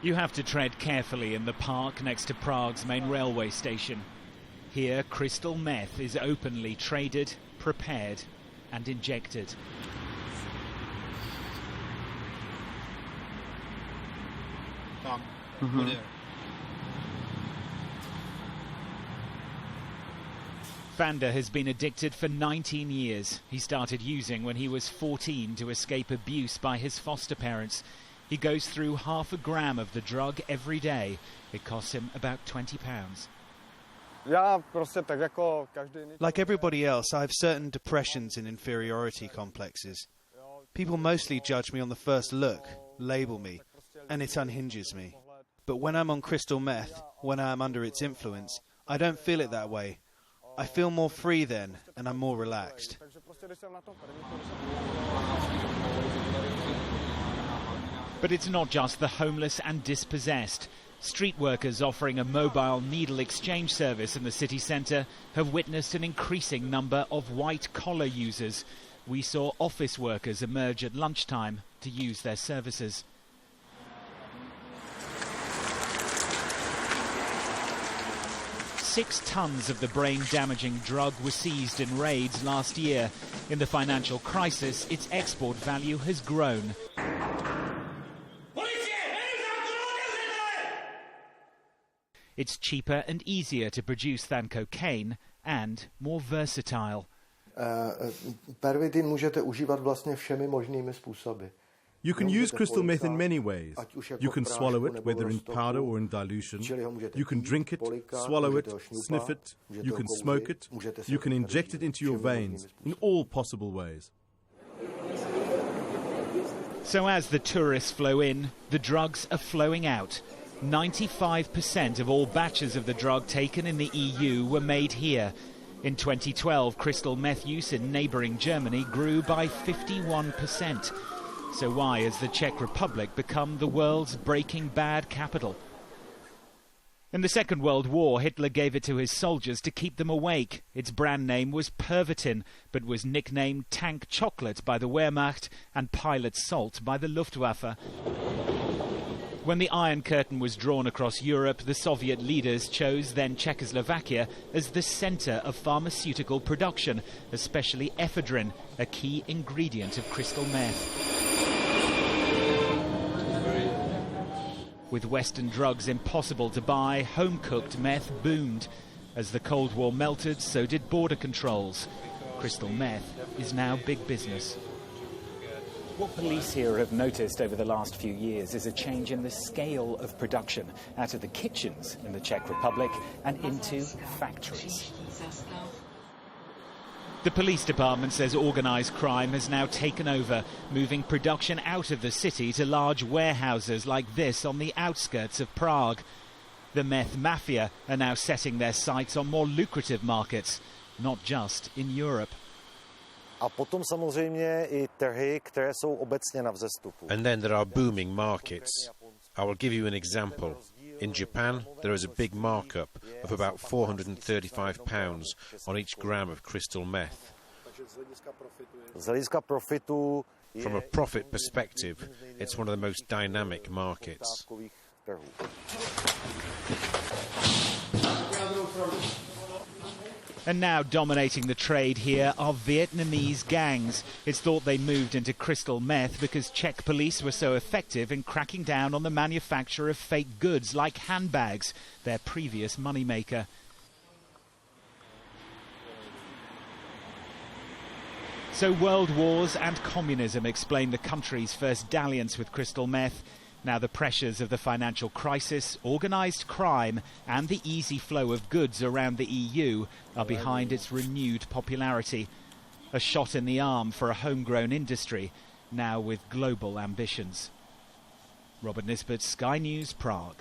You have to tread carefully in the park next to Prague's main railway station. Here, crystal meth is openly traded, prepared and injected. Vanda has been addicted for 19 years. He started using when he was 14 to escape abuse by his foster parents. He goes through half a gram of the drug every day. It costs him about £20. Like everybody else, I have certain depressions and inferiority complexes. People mostly judge me on the first look, label me, and it unhinges me. But when I'm on crystal meth, when I am under its influence, I don't feel it that way. I feel more free then, and I'm more relaxed. But it's not just the homeless and dispossessed. Street workers offering a mobile needle exchange service in the city centre have witnessed an increasing number of white-collar users. We saw office workers emerge at lunchtime to use their services. Six tons of the brain-damaging drug were seized in raids last year. In the financial crisis, its export value has grown. It's cheaper and easier to produce than cocaine and more versatile. You can use crystal meth in many ways. You can swallow it, whether in powder or in dilution. You can drink it, swallow it, sniff it. You can smoke it. You can inject it into your veins in all possible ways. So as the tourists flow in, the drugs are flowing out. 95% of all batches of the drug taken in the EU were made here. In 2012, crystal meth use in neighbouring Germany grew by 51%. So why has the Czech Republic become the world's Breaking Bad capital? In the Second World War, Hitler gave it to his soldiers to keep them awake. Its brand name was Pervitin, but was nicknamed Tank Chocolate by the Wehrmacht and Pilot Salt by the Luftwaffe. When the Iron Curtain was drawn across Europe, the Soviet leaders chose then Czechoslovakia as the centre of pharmaceutical production, especially ephedrine, a key ingredient of crystal meth. With Western drugs impossible to buy, home-cooked meth boomed. As the Cold War melted, so did border controls. Crystal meth is now big business. What police here have noticed over the last few years is a change in the scale of production out of the kitchens in the Czech Republic and into factories. The police department says organised crime has now taken over, moving production out of the city to large warehouses like this on the outskirts of Prague. The meth mafia are now setting their sights on more lucrative markets, not just in Europe. And then there are booming markets. I will give you an example. In Japan, there is a big markup of about £435 on each gram of crystal meth. From a profit perspective, it's one of the most dynamic markets. And now dominating the trade here are Vietnamese gangs. It's thought they moved into crystal meth because Czech police were so effective in cracking down on the manufacture of fake goods like handbags, their previous moneymaker. So world wars and communism explain the country's first dalliance with crystal meth. Now the pressures of the financial crisis, organised crime and the easy flow of goods around the EU are behind its renewed popularity. A shot in the arm for a homegrown industry, now with global ambitions. Robert Nisbet, Sky News, Prague.